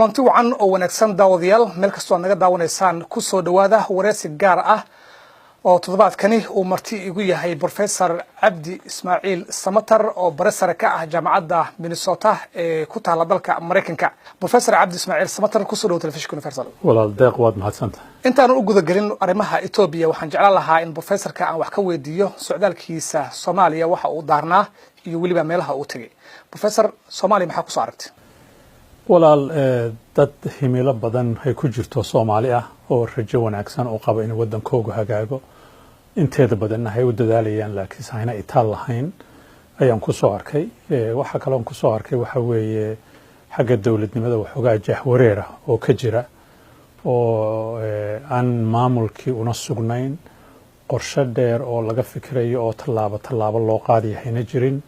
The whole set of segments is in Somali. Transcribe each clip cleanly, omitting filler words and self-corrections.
kulanti wacan oo wanaagsan daawadayaal meel kastoo naga daawanaysaan ku soo dhawaada wareysi gaar ah oo toddobaadkani uu marti igu yahay Professor Cabdi Ismaaciil Samatar oo barasare ka ah jaamacadda Minnesota ee ku taala dalka Mareykanka. Professor Cabdi Ismaaciil Samatar ku soo dhawaad telefishinka Universal. walaal deeq waad mahadsantahay. intaan u guda galin arrimaha Ethiopia waxaan jeclaan lahaa in professorka aan wax ka weydiiyo socdaalkiisa Soomaaliya waxa uu daarnaa iyo waliba meelaha uu tagay. Professor, Soomaaliya maxaa ku soo aragtay? walaal dad himilo badan ay ku jirto Soomaali ah oo rajo wanaagsan oo qaba in wadankoogu hagaago inteeda badan ay u dadaalayaan laakiin saayna itaal lahayn ayaan ku soo arkay. waxa kale oo ku soo arkay waxa weeye xagga dawladnimada waxoogaa jahwareera oo ka jira oo aan maamulkii una sugnayn qorshe dheer oo laga fikirayo oo tallaabo loo qaadayahayna jirin.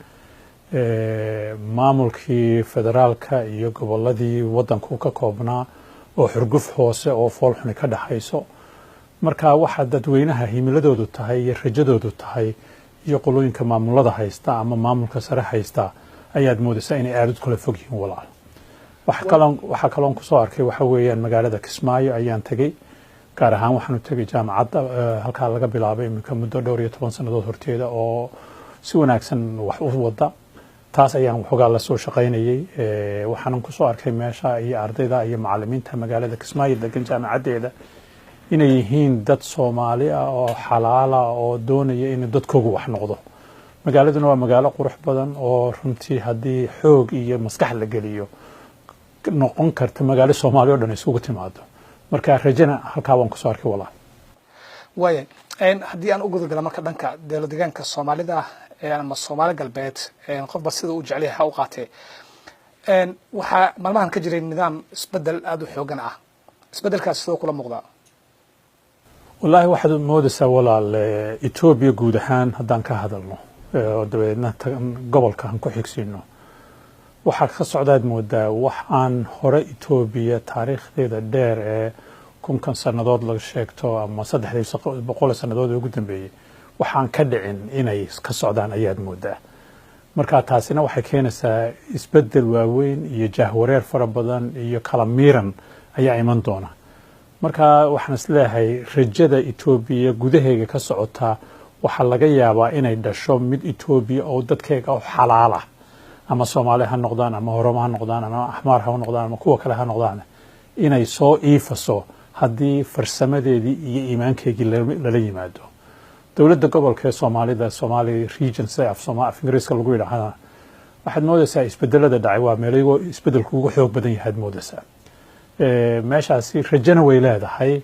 maamulkii federaalka iyo gobolladii wadanku ka koobnaa oo xurguf hoose oo foolxuni ka dhaxayso. marka waxa dadweynaha himiladoodu tahay iyo rajadoodu tahay iyo qolooyinka maamulada haysta ama maamulka sare haysta ayaad moodaysaa inay aad u kala fog yihiin walaal. waxa kaloon ku soo arkay waxa weeyaan magaalada Kismaayo ayaan tagay, gaar ahaan waxaan u tagay jaamacadda halkaa laga bilaabay iminka muddo dhowr iyo 10 sanadood horteeda oo si wanaagsan wax u wada. taas ayaan waxoogaa la soo shaqaynayay. waxaan ku soo arkay meesha iyo ardayda iyo macallimiinta magaalada Kismaayo degan jaamacaddeeda inay yihiin dad Soomaali ah oo xalaal ah oo doonaya in dadkoogu wax noqdo. magaaladuna waa magaalo qurux badan oo runtii haddii xoog iyo maskax la geliyo noqon karta magaalo Soomaali oo dhan isugu timaado. marka rajana halkaa waan ku soo arkay walaal. waaye haddii aan u guda galo marka dhanka deegaanka Soomaalida ama Soomaali galbeed qofba sida uu jecel yahay u qaatay waxa maalmahan ka jiray nidaam isbedel aad u xoogan ah. isbedelkaas sidoo kula muuqda? wallaahi waxaad moodaysaa walaal Ethiopia guud ahaan haddaan ka hadalno oo dabeedna gobolka aan ku xigsiino waxa ka socdaad moodaa wax aan hore Ethiopia taariikhdeeda dheer ee 1000 sanadood laga sheegto ama 300 sanadood ugu dambeeyay waxaan ka dhicin inay ka socdaan ayaad moodaa. marka taasina waxay keenaysaa isbedel waaweyn iyo jahwareer fara badan iyo kala miiran ayaa iman doona. marka waxaan isleeyahay rajada Ethiopia gudaheega ka socota waxa laga yaabaa inay dhasho mid Ethiopia oo dadkeega xalaal ah ama Soomaali ha noqdaan ama Oromo ha noqdaan ama Ahmar ha noqdaan ama kuwa kale ha noqdaan inay soo iifaso haddii farsamadeedii iyo iimaankeegii lala yimaado. dawladda gobolka ee Soomaalida Somali region af Ingiriiska lagu yiraahdo waxaad moodaysaa isbedelada dhacay waa meelaha isbedelku ugu xoog badan yahay moodaysaa. meeshaasi rajana way leedahay,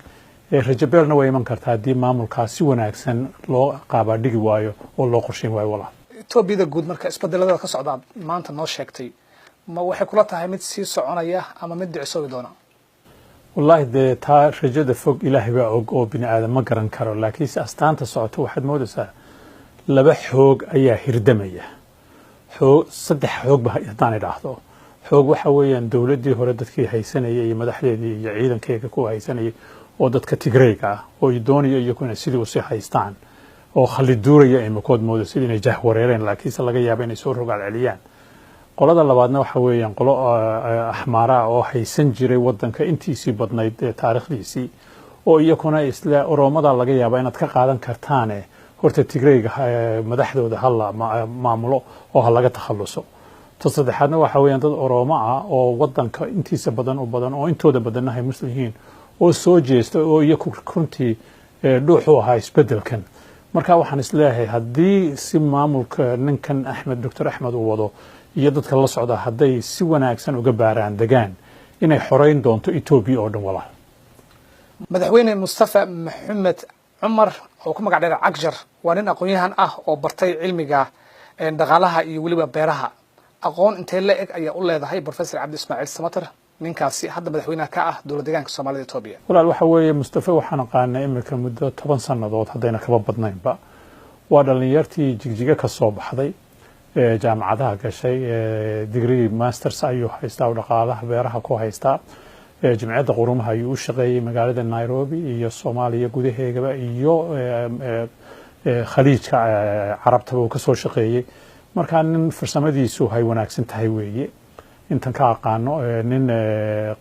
rajo beelna way iman kartaa haddii maamulkaas si wanaagsan loo qaabadhigi waayo oo loo qorsheyn waayo walaal. Ethiopia guud marka isbedelada ka socda maanta noo sheegtay ma waxay kula tahay mid sii soconaya ama mid dhicsoodi doona? والله ده تا رجده فوق إلهي بقى بني آدم ما قرن كرو لكن أستانت صعته واحد مودسا لبح حوج أي هردمية حوج صدق حوج به يطاني راحته حوج وحويا دولتي هردت كي هاي سنة أي مدحلي دي يعيدا كي كو هاي سنة ودت كتجريكا ويدوني يكون السيد وصيح هايستان أو خلي الدور يا إما كود مودسا اللي نجح وريرين لكن سلقي يابين يسور على العليان qolada labaadna waxa weeyaan qolo ahmaara oo haysan jiray wadanka intiisii badnayd taariikhdiisii oo iyakuna isla Oromada laga yaabo inaad ka qaadan kartaan horta Tigreega madaxdooda hal maamulo oo laga takhaluso. tasaddexaadna waxa weeyaan dad Oromo ah oo wadanka intiisa badan oo intooda badanna ay muslimiin oo soo jeesta oo iyaku runtii dhuuxu ahaa isbedelkan. marka waxaan isleeyahay haddii si maamulka ninkan Dr. Axmed uu wado iyo dadka la socda haday si wanaagsan uga baaraan degaan inay xoreyn doonto Ethiopia oo dhan walaal. madaxweyne Mustafa Maxamed Umar oo ku magac dheer Cagjar waa nin aqoon-yahan ah oo bartay cilmiga dhaqaalaha iyo waliba beeraha. aqoon intee la eg ayaa u leedahay Professor Cabdi Ismaaciil Samatar ninkaasi hadda madaxweynaha ka ah dowladda deegaanka Soomaalida Ethiopia? walaal waxa weeye Mustafa waxaan aqaanay imika muddo 10 sanadood hadayna kaba badnaynba. waa dhalinyartii jigjiga ka soo baxday jaamacadaha gashay degree masters ayuu haystaa dhaqaalaha beeraha ku haystaa. jamciyadda qurumaha ayuu u shaqeeyay magaalada Nairobi iyo Soomaaliya gudaheegaba iyo khaliijka carabta uu ka soo shaqeeyay. marka nin farsamadiisu hay wanaagsan tahay weeye intan ka aqaano nin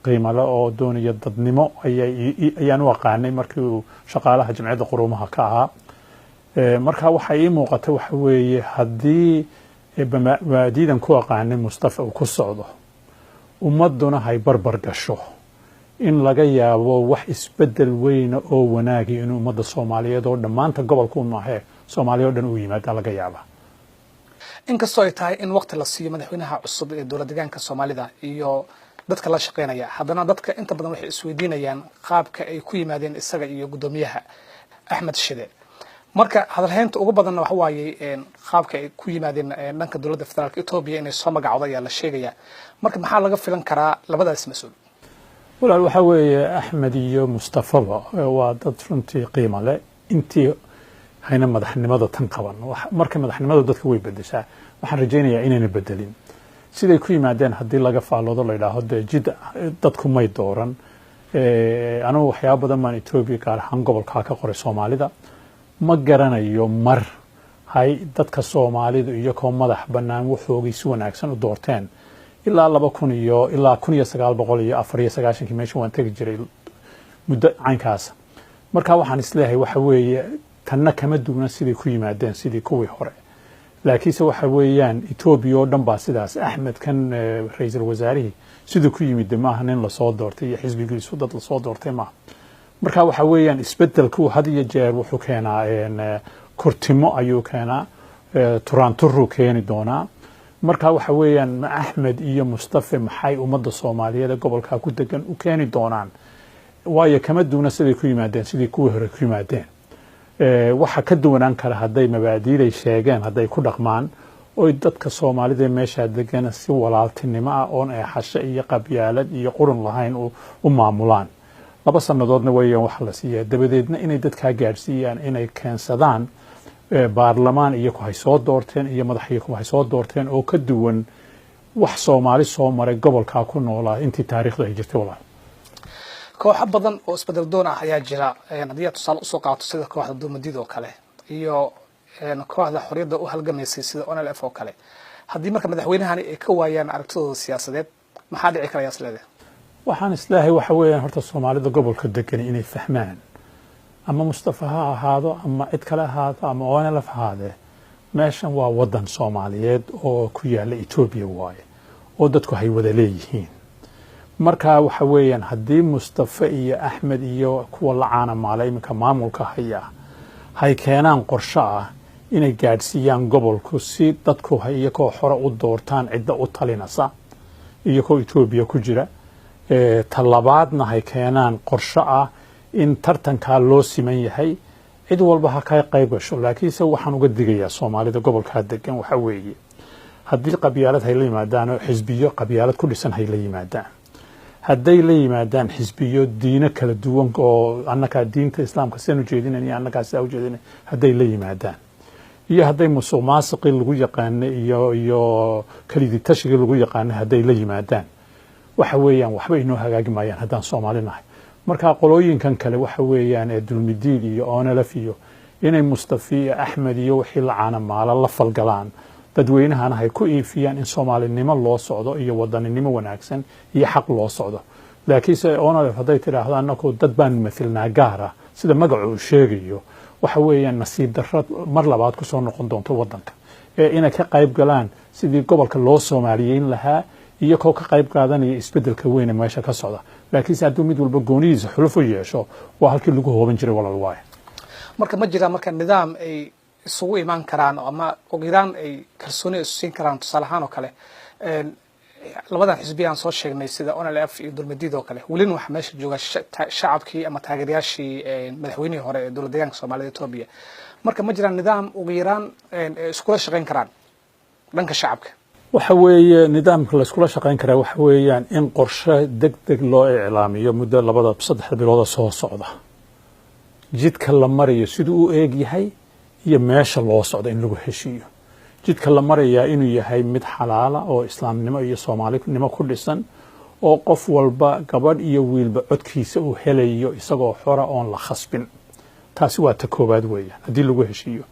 qiimo leh oo doonaya dadnimo ayaan u aqaanay markii uu shaqaalaha jamciyadda quruumaha ka ahaa marka waxa ii muuqata waxa weeye haddii mabaadi'dan ku aqaanay Mustafa uu ku socdo ummaduna hay barbar gasho in laga yaabo wax isbedel weyn oo wanaagi in ummadda Soomaaliyeed oo dhamaanta gobolka Ummahee Soomaaliya oo dhan u yimaada laga yaaba inkastoo ay tahay in waqti la siiyo madaxweynaha cusub ee dowlad deegaanka Soomaalida iyo dadka la shaqeynaya haddana dadka inta badan waxay isweydiinayaan qaabka ay ku yimaadeen isaga iyo gudoomiyaha Axmed Shide marka hadalhaynta ugu badan waxa waaye qaabka ay ku yimaadeen dhanka dowladda federaalka Itoobiya inay soo magacooda ayaa la sheegaya marka maxaa laga filan karaa labadaas mas'uul walaal waxa weeye Axmed iyo Mustafa waa dad runtii qiimo leh intii hayna madaxnimada tan qaban marka madaxnimada dadka way bedeshaa waxaan rajaynayaa inayna bedelin siday ku yimaadeen haddii laga faaloodo la yidhaahdo jid dadku may dooran anigu waxyaabo badan baan Itoobiya gaar ahaan gobolka ka qoray Soomaalida ma garanayo mar hay dadka Soomaalidu iyo koo madax bannaan wuxuugii si wanaagsan u doorteen ilaa 2000 iyo ilaa 1994 meesha waan tagi jiray muddo caynkaas marka waxaan isleeyahay waxa weeye tanna kama duwana sidii ku yimaadeen sidii kuwii hore laakiinse waxa weeyaan Itoobiya oo dhan baa sidaas Axmed kan ra'iisul wasaarihi sidii ku yimid maaha nin la soo doortay iyo xisbigiisu dad la soo doortay ma marka waxa weeyaan isbedelku had iyo jeer wuxuu keenaa kortimo ayuu keenaa turaanturu keeni doonaa marka waxa weeyaan Axmed iyo Mustafa maxay ummadda Soomaaliyeed gobolka ku degan u keeni doonaan waayo kama duwana sidii ku yimaadeen sidii kuwii hore ku yimaadeen waxa ka duwanaan kara haday mabaadi'ay sheegeen haday ku dhaqmaan oo dadka Soomaalida meesha degan si walaaltinimo ah oo ay xasha iyo qabyaalad iyo qurun lahayn u maamulaan laba sanadoodna weeyaan wax la siiyay dabadeedna inay dadka gaarsiiyaan inay keensadaan baarlamaan iyo ku hay soo doorteen iyo madaxweyne ku hay soo doorteen oo ka duwan wax Soomaali soo maray gobolka ku noolaa intii taariikhda ay jirtay walaal kooxo badan oo isbedel doon ah ayaa jira haddii tusaale usoo qaato sida kooxda Duumadida oo kale iyo kooxda xorriyadda u halgamaysay sida ONLF oo kale haddii marka madaxweynahani ay ka waayaan aragtidooda siyaasadeed maxaa dhici karaya isleedahay waxaan islaahay waxa weeyaan horta Soomaalida gobolka degan inay fahmaan ama Mustafa ha ahaado ama cid kale ahaado ama ONLF ahaade meeshan waa wadan Soomaaliyeed oo ku yaala Itoobiya waaye oo dadku hay wada leeyihiin marka waxa weeyaan haddii Mustafa iyo Axmed iyo kuwa la caana maalay iminka maamulka hay keenaan qorshe ah inay gaadhsiiyaan gobolku si dadku hay iyagoo hore u doortaan cidda u talinaysa iyagoo Itoobiya ku jira talabaadna hay keenaan qorshe ah in tartanka loo siman yahay cid walba ha ka qayb gasho laakiinse waxaan uga digayaa Soomaalida gobolka degan waxa weeye haddii qabyaalad hay la yimaadaan oo xisbiyo qabyaalad ku dhisan hay la yimaadaan hadday la yimaadaan xisbiyo diino kala duwan oo annaka diinta islaamka sanu jeedinayaan annaka soo jeedinay hadday la yimaadaan iyo hadday musuqmaasuqi lagu yaqaan iyo kalidi tashiga lagu yaqaan hadday la yimaadaan waxa weeyaan waxba inoo hagaagi maayaan haddaan Soomaalinahay marka qolooyinkan kale waxa weeyaan ee Dulmidiid iyo ONLF iyo inay Mustafa iyo Axmed iyo wixii la caana maala la falgalaan dadweynahana hay ku iifiyaan in Soomaalinimo loo socdo iyo wadaninimo wanaagsan iyo xaq loo socdo laakiinse ONLF haday tiraahdo annako dad baan mathalnaa gaara sida magacu uu sheegayo waxa weeyaan nasiib darrad mar labaad ku soo noqon doonto wadanka inay ka qayb galaan sidii gobolka loo Soomaaliyeyn lahaa iyo ka qayb qaadanaya isbedelka weyn ee meesha ka socda laakiinse hadduu mid walba goonidiisa xuluf u yeesho waa halkii lagu hooban jiray walaal waay marka ma jira marka nidaam ay isugu imaan karaan ama ogiraan ay kalsooni isu siin karaan tusaale ahaan oo kale labadan xisbiyan soo sheegnay sida ONLF iyo Dulmadida oo kale waliin waxa meesha jooga shacabkii ama taageerayaashii madaxweynihii hore ee dowlad deegaanka Soomaalida Itoobiya marka ma jiraan nidaam ogiraan isku shaqeyn karaan dhanka shacabka waxa weeye nidaamka la isku shaqeyn karaa waxa weeyaan in qorshe degdeg loo iclaamiyo muddo 2-3 bilood soo socda jidka la marayo sidoo uu eeg yahay iyo meesha loo socdo in lagu heshiiyo jidka la marayaa inuu yahay mid xalaala oo islaamnimo iyo Soomaalinimo ku dhisan oo qof walba gabadh iyo wiilba codkiisa uu helayo isagoo xora oon la khasbin taasi waa ta koobaad weeyaan haddii lagu heshiiyo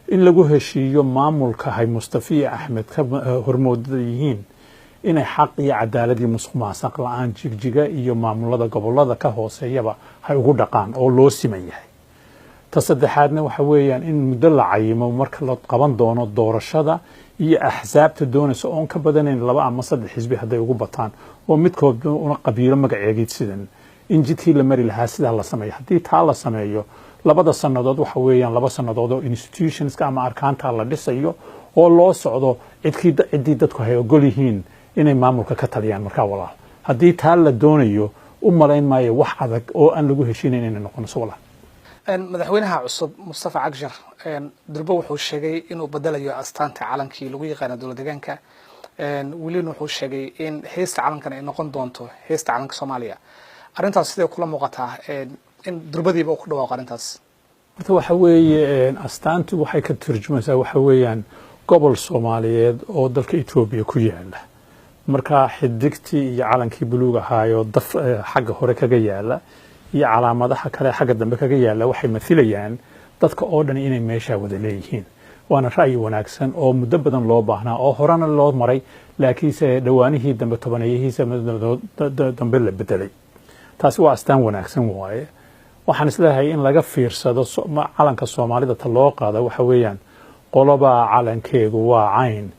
in lagu heshiiyo maamulka hay Mustafa iyo Axmed ka hormoodada yihiin inay xaq iyo cadaalad iyo musuq maasuq la'aan jigjiga iyo maamulada gobolada ka hooseeyaba hay ugu dhaqaan oo loo siman yahay. ta saddexaadna waxa weeyaan in muddo la cayimo marka la qaban doono doorashada iyo axsaabta doonaysa oon ka badanayn 2 ama 3 xisbi hadday ugu bataan oo midkood una qabiilo magaceegid sidan in jidkii la mari lahaa sidaa la sameeyo. haddii taa la sameeyo 2 sannadood waxa weeyaan 2 sannadood oo institutionska ama arkaanta la dhisayo oo loo socdo ciddii dadku hay ogol yihiin inay maamulka ka taliyaan markaa walaal. haddii taa la doonayo u malayn maayo wax adag oo aan lagu heshiinayn inay noqonayso walaal. madaxweynaha cusub Mustafa Cagjar durbo wuxuu sheegay inuu bedelayo astaanta calankii lagu yaqaan dowlad deegaanka waliin wuxuu sheegay in heesta calankan ay noqon doonto heesta calanka Soomaaliya. arrintaas sidee kula muuqataa in durbadiiba uu ku dhawaaqo arrintaas? horta waxa weeye astaantu waxay ka turjumaysaa waxa weeyaan gobol Soomaaliyeed oo dalka Itoobiya ku yaala. marka xidigtii iyo calankii buluug ahaayo daf xagga hore kaga yaala iyo calaamadaha kale xagga dambe kaga yaala waxay mathilayaan dadka oo dhan inay meesha wada leeyihiin. waana ra'yi wanaagsan oo muddo badan loo baahnaa oo horena loo maray laakiinse dhawaanihii dambe tobaneeyihiisa dambe la bedelay. taasi waa astaan wanaagsan waaye. waxaan isleeyahay in laga fiirsado calanka Soomaalida ta loo qaado waxa weeyaan qoloba calankeegu waa cayn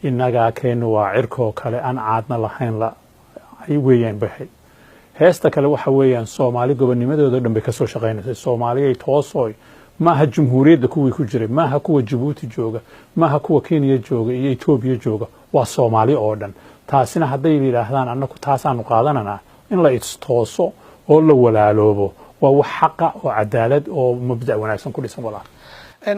inaga keenu waa cirko kale aan caadna lahayn la ay weeyaan bahay. heesta kale waxa weeyaan Soomaali gobonimadooda dhanbe ka soo shaqeynaysa. Soomaaliya toosoy maaha jumhuuriyadda kuwii ku jiray, maaha kuwa Djibouti jooga, maaha kuwa Kenya jooga iyo Ethiopia jooga, waa Soomaali oo dhan. taasina hadday yiraahdaan annagu taasaanu qaadanana in la istooso oo la walaaloobo waa wax xaqa oo cadaalad oo mabda' wanaagsan ku dhisan walaal.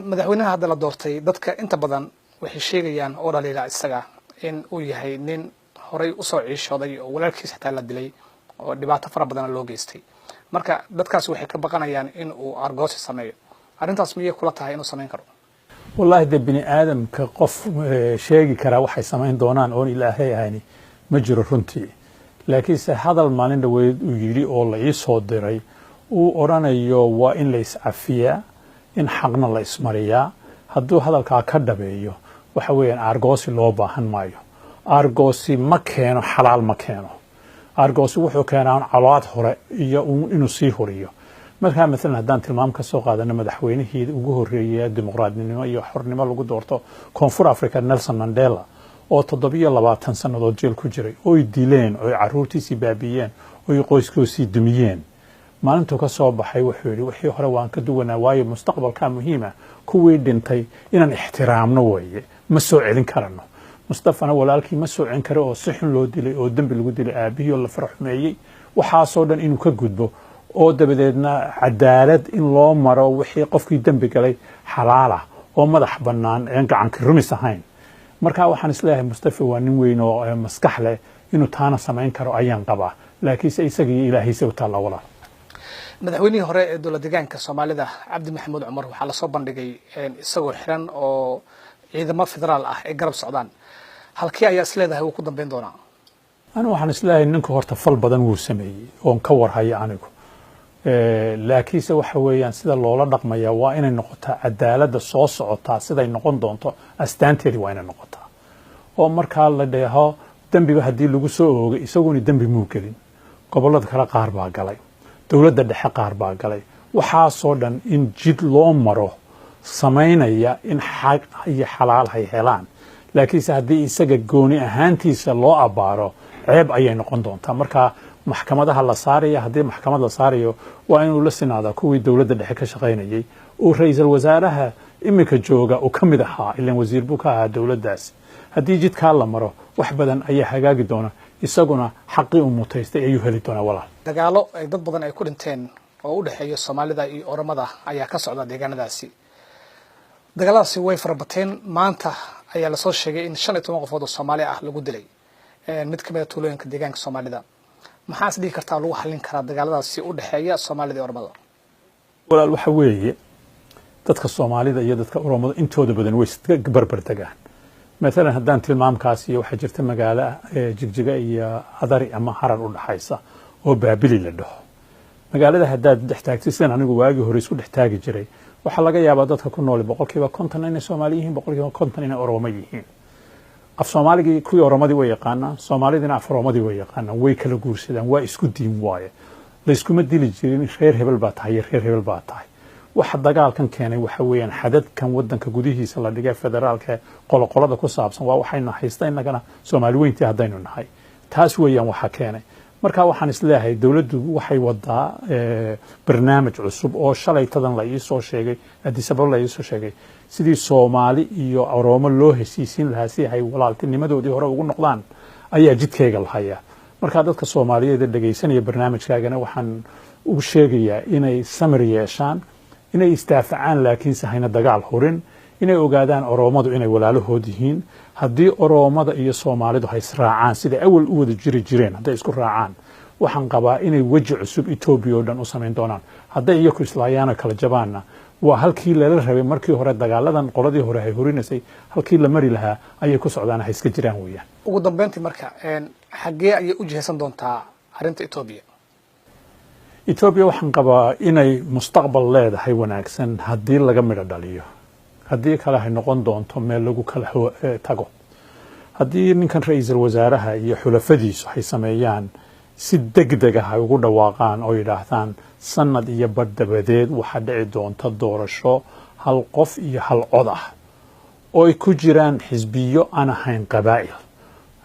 madaxweynaha hadda la doortay dadka inta badan waxay sheegayaan oo dhaliila isaga in uu yahay nin horay u soo ciishooday oo walaalkiis xitaa la dilay oo dhibaato fara badan loo geystay. marka dadkaas waxay ka baqanayaan in uu argoosi sameeyo. arrintaas miyay kula tahay inuu sameyn karo? wallahi de bini aadamka qof sheegi kara waxay sameyn doonaan oo ilaahay ahayni ma jiro runtii. laakiin se hadal maalin dhaweyd uu yiri oo la ii soo diray uu oranayo waa in la iscafiyaa in xaqna la ismariyaa. hadduu hadalkaa ka dhabeeyo waxa weeyaan argoosi loo baahan maayo. argoosi ma keeno xalaal ma keeno. argoosi wuxuu keenaa calaad hore iyo inuu sii horiyo. marka mesela haddaan tilmaam ka soo qaadano madaxweynihii ugu horeeyay dimuqraadnimo iyo xornimo lagu doorto Koonfur Afrika Nelson Mandela oo 27 sanadood jeel ku jiray oo dileen oo caruurtiisii baabiyeen oo qoyskoodii dumiyeen. maalintuu ka soo baxay wuxuu yiri wixii hore waan ka duwanaa waayo mustaqbalka muhiima kuwii dhintay inaan ixtiraamno weeye ma soo celin karano. Mustafana walaalkii ma soo celin karo oo si xun loo dilay oo dambi lagu dilay aabihii oo la farxumeeyay waxa soo dhan inuu ka gudbo oo dabadeedna cadaalad in loo maro wixii qofkii dambi galay xalaala oo madax bannaan ee gacan ka rumis ahayn. marka waxaan isleeyahay Mustafa waa nin weyn oo maskax leh inuu taana sameyn karo ayaan qabaa laakiin isagii ilaahiisa u taala walaal. madaxweynihii hore ee dowlad deegaanka Soomaalida Cabdi Maxamuud Cumar waxaa la soo bandhigay isagoo xiran oo ciidamo federaal ah ee garab socdaan. halkii ayaa isleedahay uu ku dambeyn doonaa? أنا waxaan islaahay ninka horta fal badan wuu sameeyay oo ka warhaya anigu laakiinse waxa weeyaan sida loola dhaqmaya waa inay noqoto cadaalada soo socota siday noqon doonto astaanteedii waa inay noqotaa oo marka la dheeho dambiga hadii lagu soo oogay isaguna dambi muu gelin gobolada kala qaar baa galay dawladda dhexe qaar baa galay waxa soo dhan in jid loo maro sameynaya in xaq iyo xalaal hay helaan laakiinse hadii isaga gooni ahaantiisa loo abaaro ceeb ayay noqon doontaa marka maxkamadaha la saarayo hadii maxkamad la saarayo waa inuu la sinaada kuwii dawladda dhexe ka shaqeynayay oo ra'iisul wasaaraha imika jooga oo kamid ahaa ilaan wasiir buu ka ahaa dawladdaas hadii jidka la maro wax badan ayaa hagaagi doona isaguna xaqi u mutaystay ayuu heli doona walaal dagaalo ay dad badan ay ku dhinteen oo u dhaxeeyo Soomaalida iyo Oromada ayaa ka socda deegaanadaasi dagaaladaasi way farabateen maanta ayaa la soo sheegay in 15 qofood oo Soomaali ah lagu dilay mid kamid ah tuulooyinka deegaanka Soomaalida maxaa isdii kartaa lagu xallin karaa dagaaladaasi u dhaxeeya Soomaalida iyo Oromada walaal waxa weeye dadka Soomaalida iyo dadka Oromada intooda badan way barbar tagaan مثلا haddaan tilmaamkaas iyo waxa jirta magaalo Jigjiga iyo Adari ama Harar u dhaxaysa oo Baabili la dhaho magaalada haddaad dhex taagtisan anigu waagi hore isku dhex taagi jiray waxa laga yaabaa dadka ku nool 50% inay Soomaali yihiin 50% inay Oromo yihiin af soomaaligii kuwii oromadii way yaqaanaan soomaalidina af oromadii way yaqaanaan way kala guursadaan waa isku diin waaye layskuma dili jirin reer hebel baa tahay iyo reer hebel baa tahay waxa dagaalkan keenay waxa weeyaan xadadkan wadanka gudihiisa la dhigay federaalka qoloqolada ku saabsan waa waxayna haysta inagana Soomaali weyntii haddaynu nahay taas weeyaan waxa keenay marka waxaan isleeyahay dawladdu waxay wadaa barnaamij cusub oo shalaytadan la ii soo sheegay Addis Ababa la ii soo sheegay sidii Soomaali iyo Oromo loo heshiisiin lahaa si ay walaaltinimadoodii hore ugu noqdaan ayaa jidkayga lahayaa marka dadka Soomaaliyeed ee dhageysanaya barnaamijkaagana waxaan u sheegayaa inay samir yeeshaan inay istaafacaan laakiin sahayna dagaal horin inay ogaadaan Oromadu inay walaalahood yihiin haddii Oromada iyo Soomaalidu hay israacaan sida awal u wada jireen hadday isku raacaan waxaan qabaa inay waji cusub Ethiopia oo dhan u sameyn doonaan hadday iyagu islaayaan kala jabaana waa halkii la rabay markii hore dagaaladan qoladii hore ay horinaysay halkii la mari lahaa ayay ku socdaan hay iska jiraan weeyaan ugu dambeyntii marka xagee ay u jihaysan doontaa arinta Ethiopia waxaan qabaa inay mustaqbal leedahay wanaagsan haddii laga midho dhaliyo haddii kale ay noqon doonto meel lagu kala tago haddii ninkan ra'iisul wasaaraha iyo xulafadiisu ay sameeyaan si degdeg ah ay ugu dhawaaqaan oo yiraahdaan sanad iyo badbadeed waxa dhici doonta doorasho hal qof iyo hal cod ah oo ay ku jiraan xisbiyo aan ahayn qabaa'il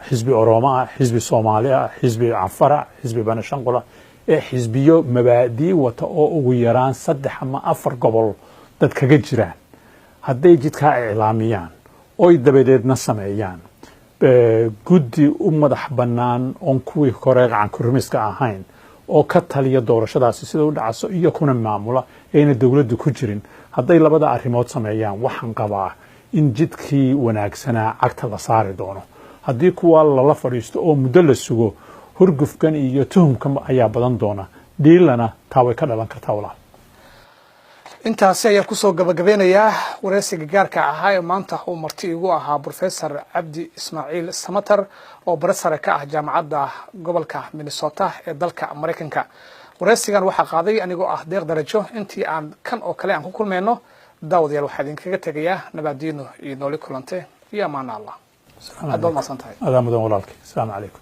xisbi Oromo xisbi Soomaali xisbi Afar xisbi Banashanqula xisbiyo mabaadi wata oo ugu yaraan 3 ama 4 gobol dad kaga jiraan hadday jidka iclaamiyaan oo dabadeedna sameeyaan guddi u madax bannaan oo kuwii hore gacan kurmiska ahayn oo ka taliya doorashadaasi sida u dhacso iyo kuna maamula ayna dawladdu ku jirin hadday labada arrimood sameeyaan waxaan qabaa in jidkii wanaagsanaa cagta la saari doono haddii kuwa la fadhiisto oo muddo la sugo hurgufkan iyo tuhumkan ayaa badan doona dhiilana taa way ka dhalan kartaa walaal intaasi ayaa kusoo gabagabeynayaa wareysiga gaarka ahaa ee maanta uu marti igu ahaa Professor Cabdi Ismaaciil Samatar oo barasare ka ah jaamacadda gobolka Minnesota ee dalka Mareykanka wareysigan waxa qaaday anigoo ah deeq darajo intii aan kan oo kale aan ku kulmeyno daawadayaal waxaan idinkaga tagayaa nabadiino iyo nooli kulante iyo amaan Allah السلام عليكم.